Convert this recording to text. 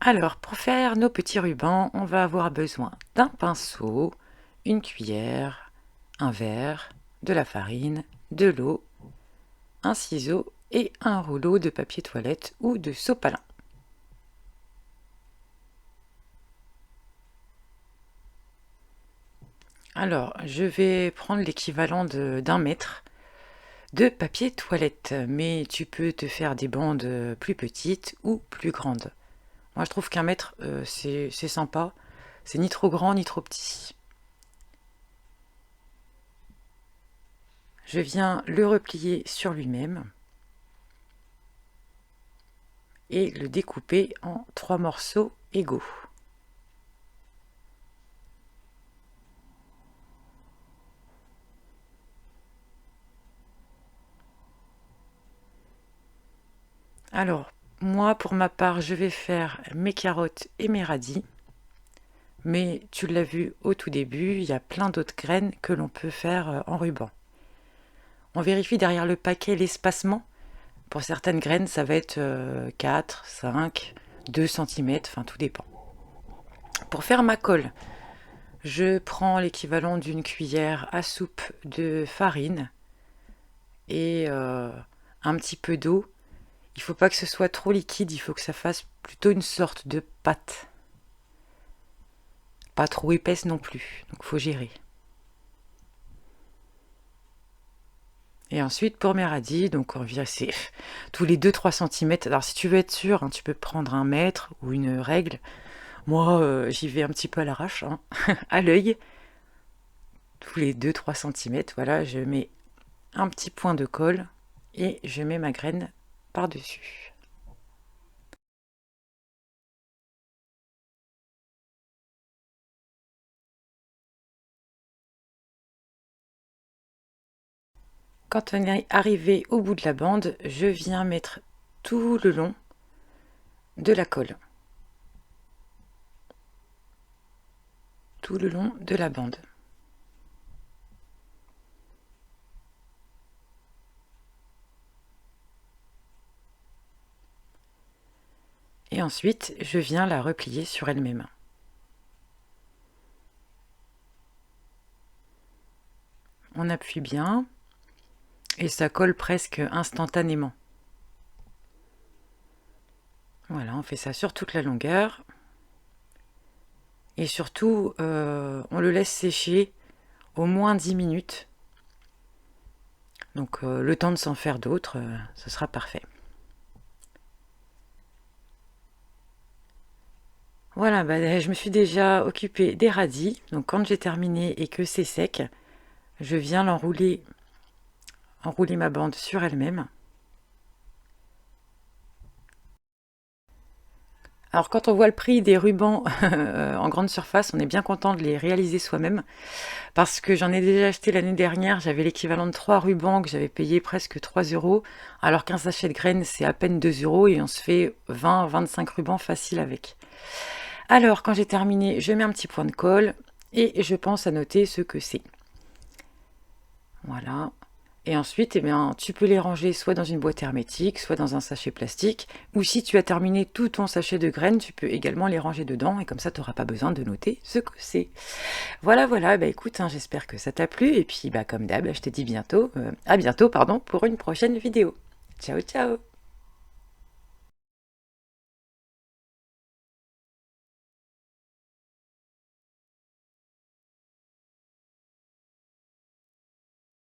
Alors, pour faire nos petits rubans, on va avoir besoin d'un pinceau, une cuillère, un verre, de la farine, de l'eau, un ciseau et un rouleau de papier toilette ou de sopalin. Alors, je vais prendre l'équivalent d'un mètre de papier toilette, mais tu peux te faire des bandes plus petites ou plus grandes. Moi, je trouve qu'un mètre, c'est sympa. C'est ni trop grand ni trop petit. Je viens le replier sur lui-même et le découper en 3 morceaux égaux. Alors, moi, pour ma part, je vais faire mes carottes et mes radis. Mais tu l'as vu au tout début, il y a plein d'autres graines que l'on peut faire en ruban. On vérifie derrière le paquet l'espacement. Pour certaines graines, ça va être 4, 5, 2 cm, enfin tout dépend. Pour faire ma colle, je prends l'équivalent d'une cuillère à soupe de farine et un petit peu d'eau. Il ne faut pas que ce soit trop liquide, il faut que ça fasse plutôt une sorte de pâte. Pas trop épaisse non plus, donc il faut gérer. Et ensuite, pour mes radis, donc on vient, c'est tous les 2-3 cm. Alors si tu veux être sûr, hein, tu peux prendre un mètre ou une règle. Moi, j'y vais un petit peu à l'arrache, hein, à l'œil. Tous les 2-3 cm, voilà, je mets un petit point de colle et je mets ma graine par-dessus. Quand on est arrivé au bout de la bande, je viens mettre tout le long de la colle. Tout le long de la bande. Et ensuite, je viens la replier sur elle-même. On appuie bien et ça colle presque instantanément. Voilà, on fait ça sur toute la longueur. Et surtout, on le laisse sécher au moins 10 minutes. Donc le temps de s'en faire d'autres, ce sera parfait. Voilà, bah, je me suis déjà occupée des radis. Donc quand j'ai terminé et que c'est sec, je viens enrouler ma bande sur elle-même. Alors quand on voit le prix des rubans en grande surface, on est bien content de les réaliser soi-même. Parce que j'en ai déjà acheté l'année dernière, j'avais l'équivalent de 3 rubans que j'avais payé presque 3 €. Alors qu'un sachet de graines, c'est à peine 2 € et on se fait 20-25 rubans facile avec. Alors quand j'ai terminé, je mets un petit point de colle et je pense à noter ce que c'est. Voilà. Et ensuite, eh bien, tu peux les ranger soit dans une boîte hermétique, soit dans un sachet plastique. Ou si tu as terminé tout ton sachet de graines, tu peux également les ranger dedans. Et comme ça, tu n'auras pas besoin de noter ce que c'est. Voilà, voilà. Bah écoute, hein, j'espère que ça t'a plu. Et puis, bah, comme d'hab, je te dis à bientôt, pardon, pour une prochaine vidéo. Ciao, ciao!